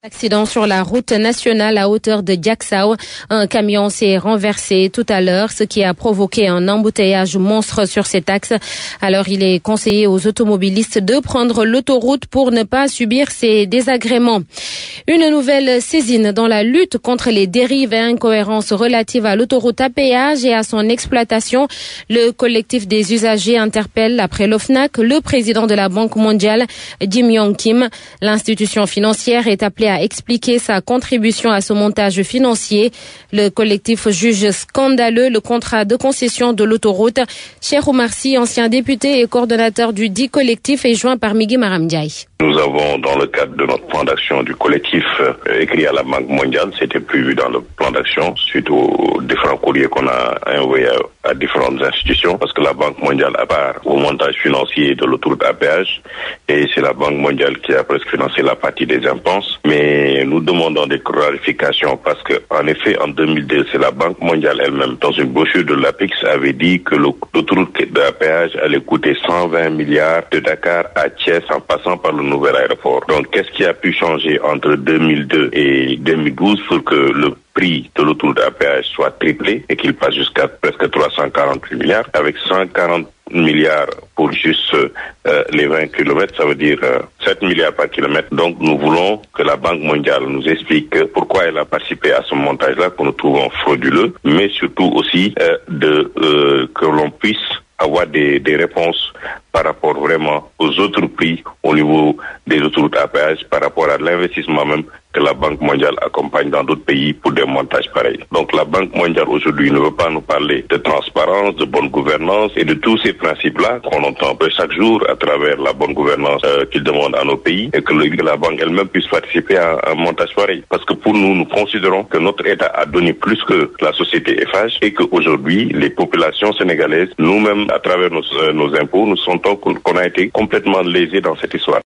Accident sur la route nationale à hauteur de Diacksao. Un camion s'est renversé tout à l'heure, ce qui a provoqué un embouteillage monstre sur cet axe. Alors, il est conseillé aux automobilistes de prendre l'autoroute pour ne pas subir ces désagréments. Une nouvelle saisine dans la lutte contre les dérives et incohérences relatives à l'autoroute à péage et à son exploitation. Le collectif des usagers interpelle après l'OFNAC le président de la Banque mondiale, Jim Yong Kim. L'institution financière est appelée à expliquer sa contribution à ce montage financier. Le collectif juge scandaleux le contrat de concession de l'autoroute. Cheikh Oumar Sy, ancien député et coordonnateur du dit collectif, est joint par Migui Maram Ndiaye. Nous avons, dans le cadre de notre plan d'action du collectif, écrit à la Banque mondiale, c'était prévu dans le plan d'action, suite aux différents courriers qu'on a envoyés à différentes institutions, parce que la Banque mondiale, à part au montage financier de l'autoroute à péage, et c'est la Banque mondiale qui a presque financé la partie des impenses, mais nous demandons des clarifications, parce que, en effet, en 2002, c'est la Banque mondiale elle-même, dans une brochure de l'APIX, avait dit que l'autoroute à péage allait coûter 120 milliards de Dakar à Thiès, en passant par le nouvel aéroport. Donc, qu'est-ce qui a pu changer entre 2002 et 2012 pour que le prix de l'autoroute à péage soit triplé et qu'il passe jusqu'à presque 348 milliards, avec 140 milliards pour juste les 20 kilomètres, ça veut dire 7 milliards par kilomètre. Donc, nous voulons que la Banque mondiale nous explique pourquoi elle a participé à ce montage-là que nous trouvons frauduleux, mais surtout aussi que l'on puisse avoir des réponses par rapport vraiment aux autres prix au niveau des autoroutes à péage, par rapport à l'investissement même que la Banque mondiale accompagne dans d'autres pays pour des montages pareils. Donc la Banque mondiale aujourd'hui ne veut pas nous parler de transparence, de bonne gouvernance et de tous ces principes-là qu'on entend chaque jour à travers la bonne gouvernance qu'ils demandent à nos pays, et que la Banque elle-même puisse participer à un montage pareil. Parce que pour nous, nous considérons que notre État a donné plus que la société Eiffage et qu'aujourd'hui, les populations sénégalaises, nous-mêmes, à travers nos impôts, nous sentons qu'on a été complètement lésés dans cette histoire.